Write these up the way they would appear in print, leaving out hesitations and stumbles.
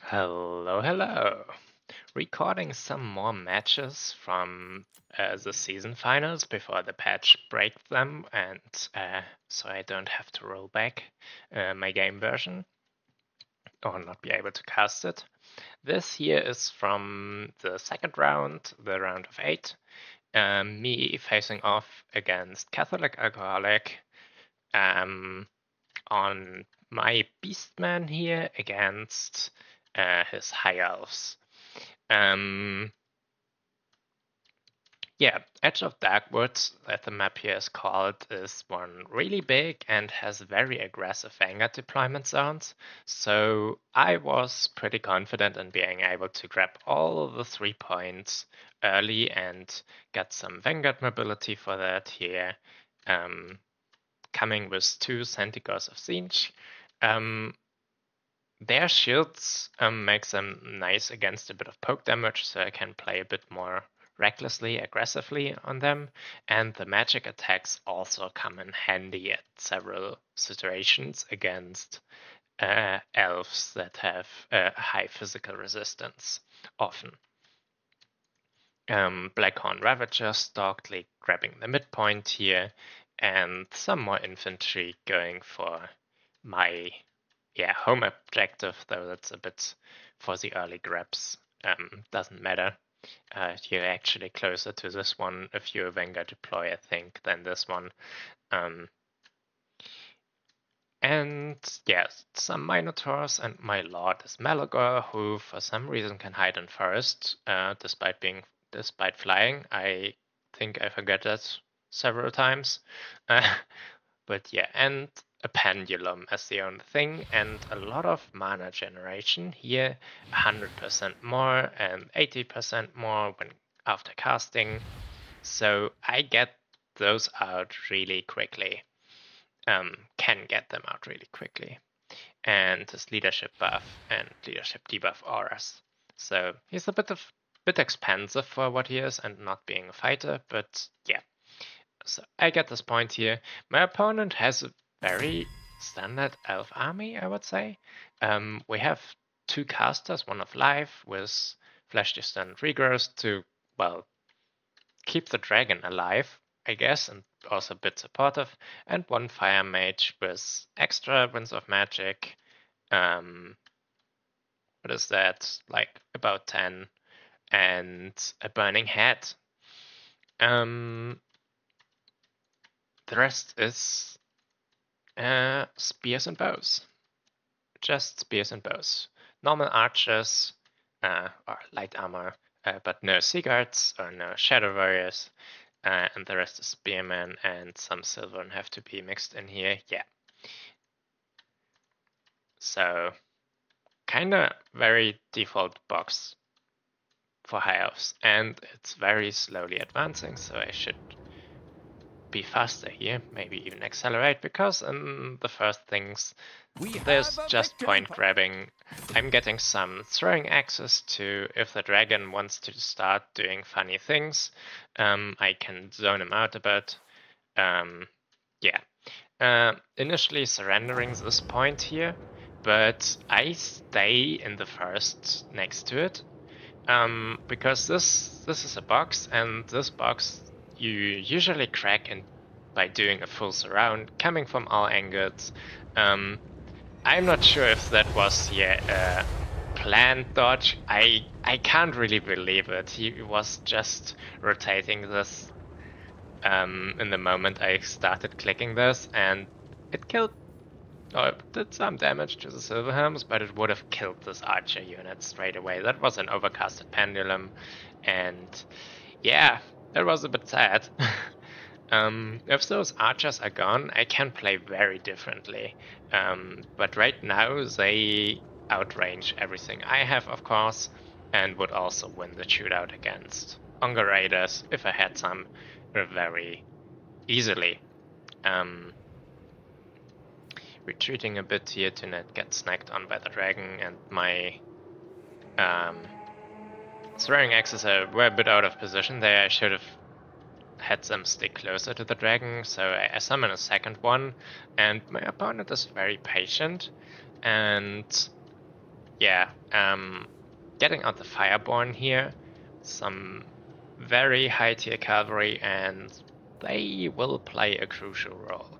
Hello, hello. Recording some more matches from the season finals before the patch breaks them, and so I don't have to roll back my game version or not be able to cast it. This here is from the second round, the round of 8. Me facing off against Catholic Alcoholic on my Beastmen here against his High Elves. Yeah, Edge of Darkwood, that the map here is called, is one really big and has very aggressive Vanguard deployment zones. So I was pretty confident in being able to grab all of the 3 points early and get some Vanguard mobility for that here. Coming with 2 Centigos of Siege. Their shields makes them nice against a bit of poke damage, so I can play a bit more recklessly, aggressively on them. And the magic attacks also come in handy at several situations against elves that have high physical resistance, often. Blackhorn Ravager starkly grabbing the midpoint here, and some more infantry going for my home objective, though that's a bit for the early grabs. Doesn't matter. You're actually closer to this one if you're a Vanguard deploy, I think, than this one. And yes, some Minotaurs, and my lord is Malagor, who for some reason can hide in forest, despite flying. I think I forget that several times. But yeah, and a pendulum as the only thing, and a lot of mana generation here, 100% more and 80% more when after casting. So I get those out really quickly. Can get them out really quickly. And his leadership buff and leadership debuff auras. So he's a bit expensive for what he is and not being a fighter, but yeah. So I get this point here. My opponent has a very standard elf army, I would say. We have 2 casters, one of life with flesh distant regrowth to, well, keep the dragon alive, I guess, and also a bit supportive, and 1 fire mage with extra winds of magic. What is that? Like about 10, and a burning head. The rest is spears and bows. Just spears and bows. Normal archers, or light armor, but no sea guards or no shadow warriors. And the rest is spearmen, and some silver have to be mixed in here. Yeah. So, kinda very default box for high elves, and it's very slowly advancing, so I should be faster here, maybe even accelerate, because in the first things there's just point grabbing. I'm getting some throwing access to, if the dragon wants to start doing funny things, I can zone him out a bit. Initially surrendering this point here, but I stay in the first next to it, because this is a box, and this box you usually crack in by doing a full surround, coming from all angles. I'm not sure if that was a planned dodge. I can't really believe it. He was just rotating this in the moment I started clicking this, and it killed, or it did some damage to the Silverhelms, but it would have killed this archer unit straight away. That was an overcasted pendulum, and yeah, that was a bit sad. If those archers are gone, I can play very differently. But right now, they outrange everything I have, of course, and would also win the shootout against Unger Raiders if I had some very easily. Retreating a bit here to not get snagged on by the dragon, and my throwing axes were a bit out of position there. I should have had them stick closer to the dragon, so I summon a second one, and my opponent is very patient, and yeah, getting out the Fireborn here, some very high tier cavalry, and they will play a crucial role.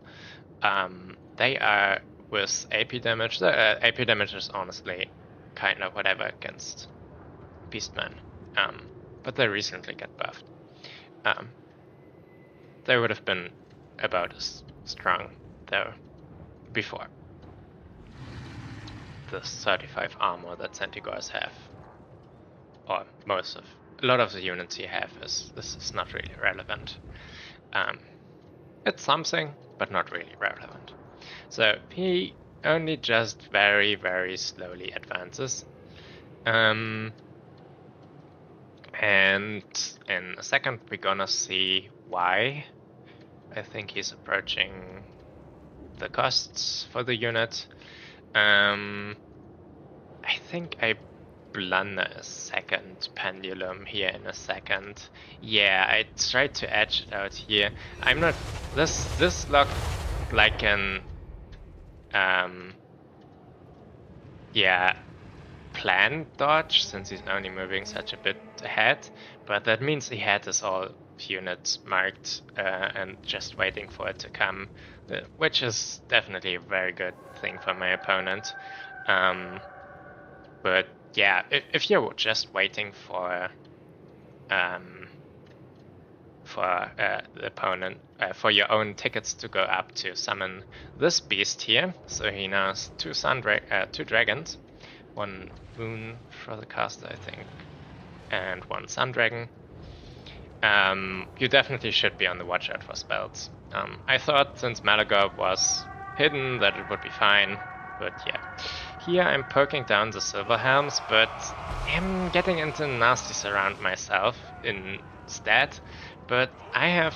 They are with AP damage. AP damage is honestly kind of whatever against Beastmen, but they recently got buffed. They would have been about as strong though before. The 35 armor that Centigors have, or a lot of the units you have, this is not really relevant. It's something, but not really relevant. So he only just very, very slowly advances. And in a second we're gonna see why. I think he's approaching the costs for the unit. I think I blunder a second pendulum here in a second. Yeah, I tried to edge it out here. I'm not. This looked like an yeah, planned dodge since he's only moving such a bit ahead, but that means he had his all units marked and just waiting for it to come, which is definitely a very good thing for my opponent. But yeah, if you're just waiting for the opponent, for your own tickets to go up to summon this beast here, so he now has two dragons, one moon for the caster, I think, and one sun dragon. You definitely should be on the watch out for spells. I thought since Malagor was hidden that it would be fine, but yeah. Here I'm poking down the silver helms, but I'm getting into nasties around myself instead. But I have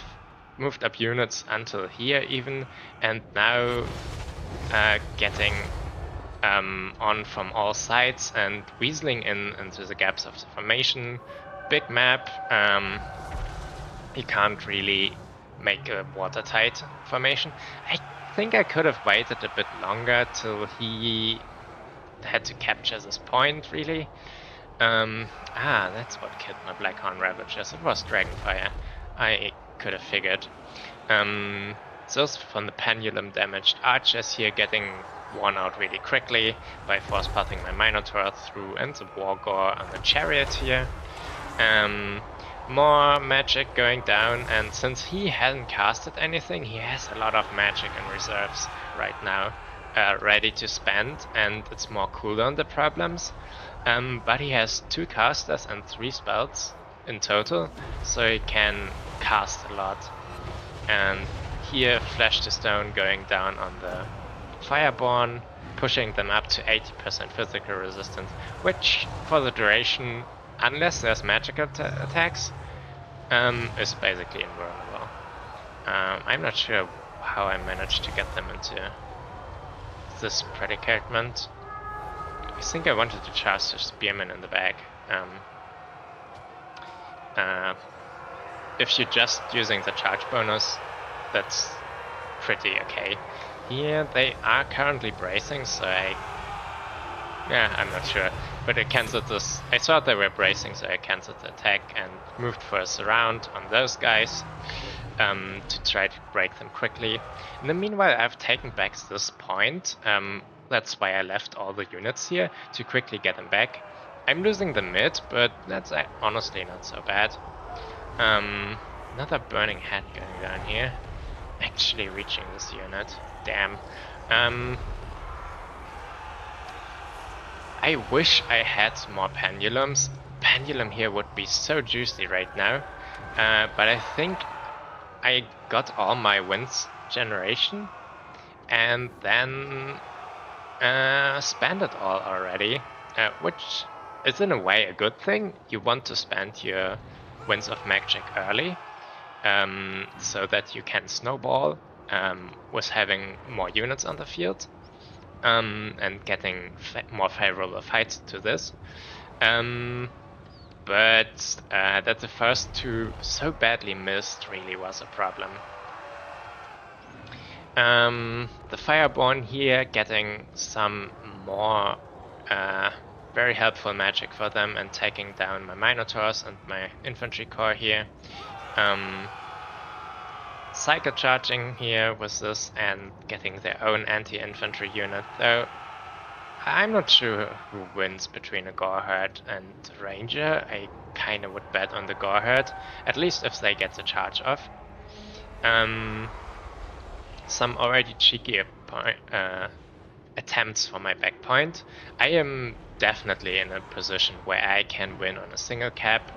moved up units until here even, and now getting on from all sides and weaseling into the gaps of the formation. Big map. He can't really make a watertight formation. I think I could have waited a bit longer till he had to capture this point, really. That's what killed my Blackhorn Ravagers. It was Dragonfire. I could have figured. Those from the pendulum damaged archers here getting worn out really quickly by force pathing my Minotaur through and the Wargore on the chariot here. More magic going down, and since he hasn't casted anything, he has a lot of magic in reserves right now, ready to spend, and it's more cooldown the problems. But he has 2 casters and 3 spells in total, so he can cast a lot. And here Flesh to Stone going down on the Fireborn, pushing them up to 80% physical resistance, which for the duration, unless there's magical attacks, is basically invulnerable. I'm not sure how I managed to get them into this predicament. I think I wanted to charge the Spearman in the back. If you're just using the charge bonus, that's pretty okay. Here they are currently bracing, so I'm not sure, but I cancelled this. I thought they were bracing, so I cancelled the attack and moved for a surround on those guys to try to break them quickly. In the meanwhile, I've taken back this point. That's why I left all the units here, to quickly get them back. I'm losing the mid, but that's honestly not so bad. Another burning head going down here. Actually reaching this unit. Damn. I wish I had more pendulums. Pendulum here would be so juicy right now. But I think I got all my wins generation and then spend it all already, which is in a way a good thing. You want to spend your Winds of Magic early, so that you can snowball with having more units on the field, and getting more favorable fights to this. But that the first 2 so badly missed really was a problem. The Fireborn here getting some more very helpful magic for them and taking down my Minotaurs and my infantry corps here. Psycho charging here with this and getting their own anti-infantry unit, though I'm not sure who wins between a Goreherd and a Ranger. I kinda would bet on the Goreherd, at least if they get the charge off. Some already cheeky attempts for my back point. I am definitely in a position where I can win on a single cap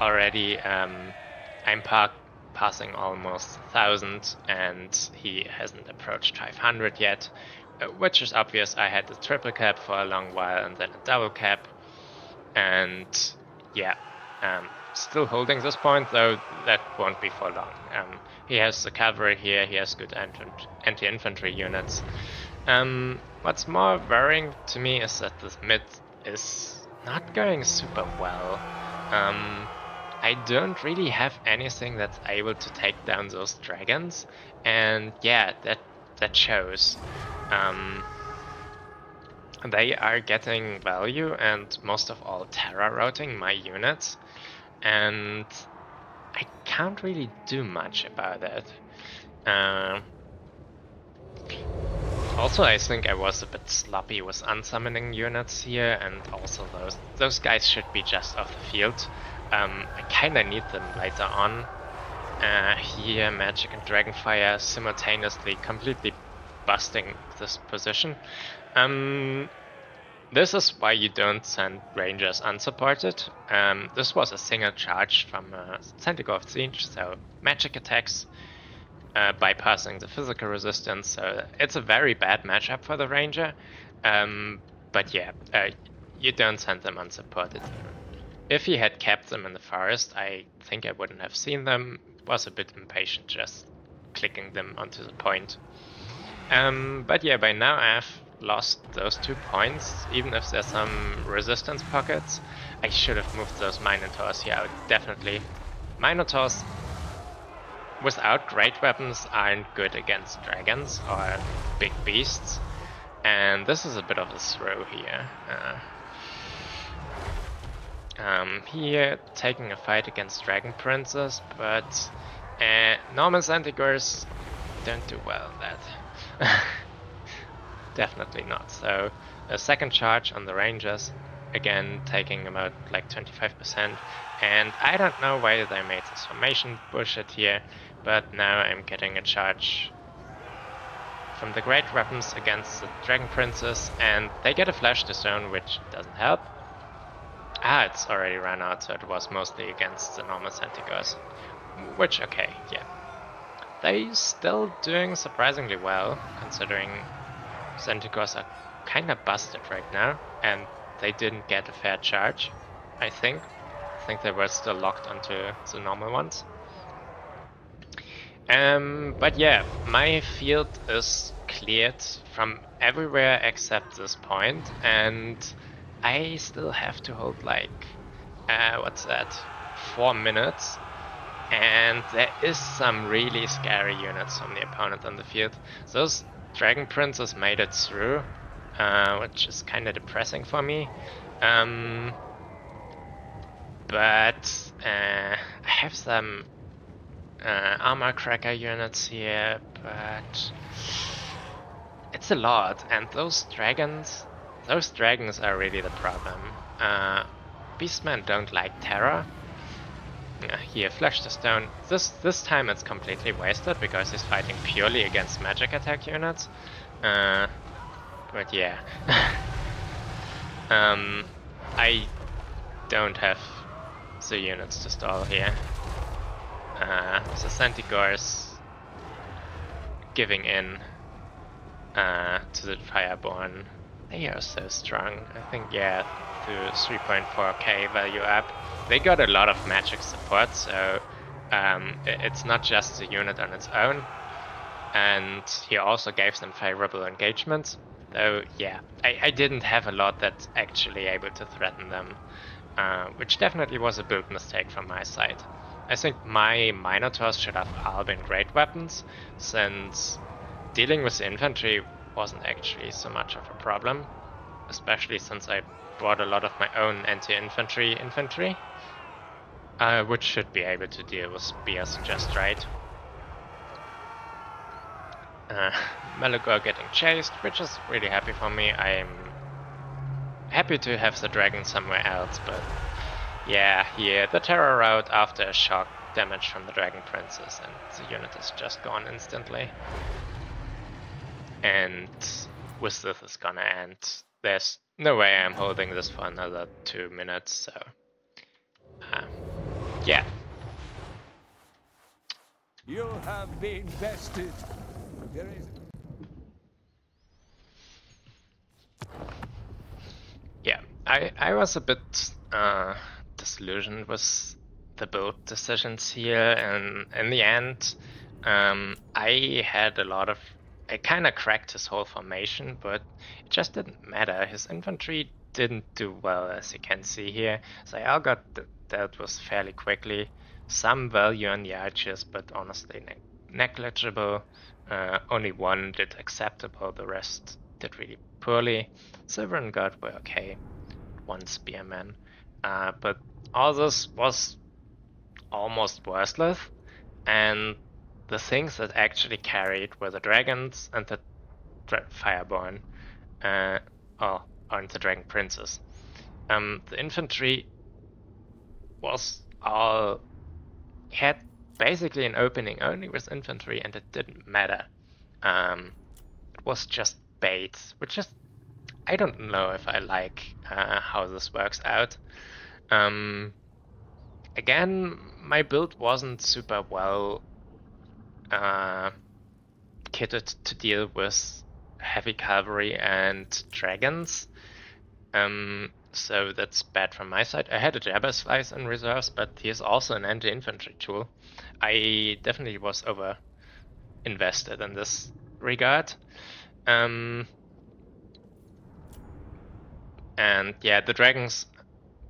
already. I'm passing almost 1,000 and he hasn't approached 500 yet, which is obvious. I had a triple cap for a long while and then a double cap, and yeah, still holding this point, though that won't be for long. He has the cavalry here, he has good anti-infantry units. What's more worrying to me is that this mid is not going super well. I don't really have anything that's able to take down those dragons, and yeah, that shows. They are getting value and most of all terror routing my units, and I can't really do much about it. Also, I think I was a bit sloppy with unsummoning units here, and also those guys should be just off the field. I kinda need them later on. Here, Magic and Dragonfire simultaneously completely busting this position. This is why you don't send Rangers unsupported. This was a single charge from Centaur of Siege, so magic attacks bypassing the physical resistance, so it's a very bad matchup for the Ranger. But yeah, you don't send them unsupported. If he had kept them in the forest, I think I wouldn't have seen them. Was a bit impatient just clicking them onto the point. But yeah, by now I've lost those 2 points, even if there's some resistance pockets. I should have moved those Minotaurs here out, definitely. Minotaurs without great weapons aren't good against dragons or big beasts, and this is a bit of a throw here. Here, taking a fight against Dragon Princes, but normal Centaurs don't do well at that. Definitely not. So a second charge on the Rangers, again taking about like 25%, and I don't know why they made this formation bullshit here, but now I'm getting a charge from the great weapons against the Dragon Princes, and they get a flash to stone, which doesn't help. It's already run out, so it was mostly against the normal Centaurs. Which, okay, yeah. They still doing surprisingly well, considering Centaurs are kinda busted right now, and they didn't get a fair charge, I think. I think they were still locked onto the normal ones. But yeah, my field is cleared from everywhere except this point, and I still have to hold like, what's that, 4 minutes, and there is some really scary units from the opponent on the field. Those Dragon Princes made it through, which is kind of depressing for me. But I have some armor cracker units here, but it's a lot, and those dragons are really the problem. Beastmen don't like terror. Here, Flesh to Stone. This time it's completely wasted because he's fighting purely against magic attack units. But yeah. I don't have the units to stall here. The Centaurs giving in to the Fireborn. They are so strong. I think, yeah, to 3.4k value up. They got a lot of magic support, so it's not just the unit on its own. And he also gave them favorable engagements. Though, yeah, I didn't have a lot that's actually able to threaten them, which definitely was a build mistake from my side. I think my Minotaurs should have all been great weapons, since dealing with the infantry wasn't actually so much of a problem. especially since I brought a lot of my own anti-infantry, which should be able to deal with spears just right. Malagor getting chased, which is really happy for me. I'm happy to have the dragon somewhere else, but yeah, here the terror route after a shock damage from the Dragon Princess, and the unit is just gone instantly. And with this is gonna end. There's no way I'm holding this for another 2 minutes, so yeah. You have been bested. There is... Yeah, I was a bit disillusioned with the build decisions here, and in the end, I had a lot of... I kind of cracked his whole formation, but it just didn't matter. His infantry didn't do well, as you can see here. So I all got dealt with fairly quickly. Some value on the archers, but honestly negligible. Only one did acceptable, the rest did really poorly. Silver and gold were okay. One spearman. But all this was almost worthless, and the things that actually carried were the dragons and the fireborn, and the dragon princess. The infantry was all had basically an opening only with infantry, and it didn't matter. It was just bait, which is... I don't know if I like how this works out. Again, my build wasn't super well kitted to deal with heavy cavalry and dragons. So that's bad from my side. I had a Jabber Slice in reserves, but he is also an anti-infantry tool. I definitely was over invested in this regard. And yeah, the dragons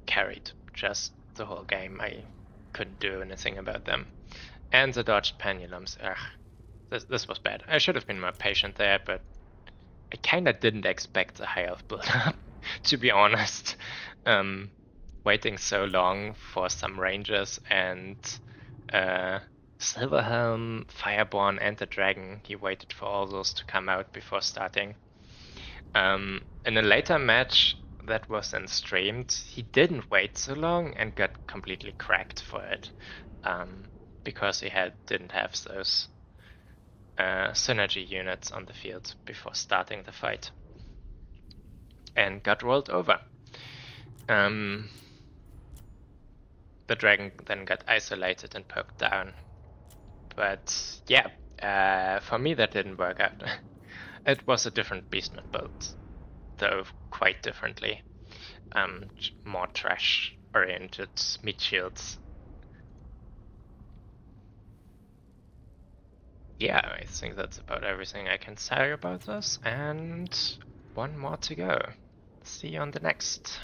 carried just the whole game. I couldn't do anything about them. And the dodged pendulums. This was bad. I should have been more patient there, but I kinda didn't expect a high elf build up, to be honest. Waiting so long for some rangers and Silverhelm, Fireborn, and the dragon. He waited for all those to come out before starting. In a later match that was then streamed, he didn't wait so long and got completely cracked for it, because he didn't have those synergy units on the field before starting the fight, and got rolled over. The dragon then got isolated and poked down. But yeah, for me that didn't work out. It was a different Beastmen build, though quite differently. More trash-oriented meat shields. Yeah, I think that's about everything I can say about this, and one more to go. See you on the next.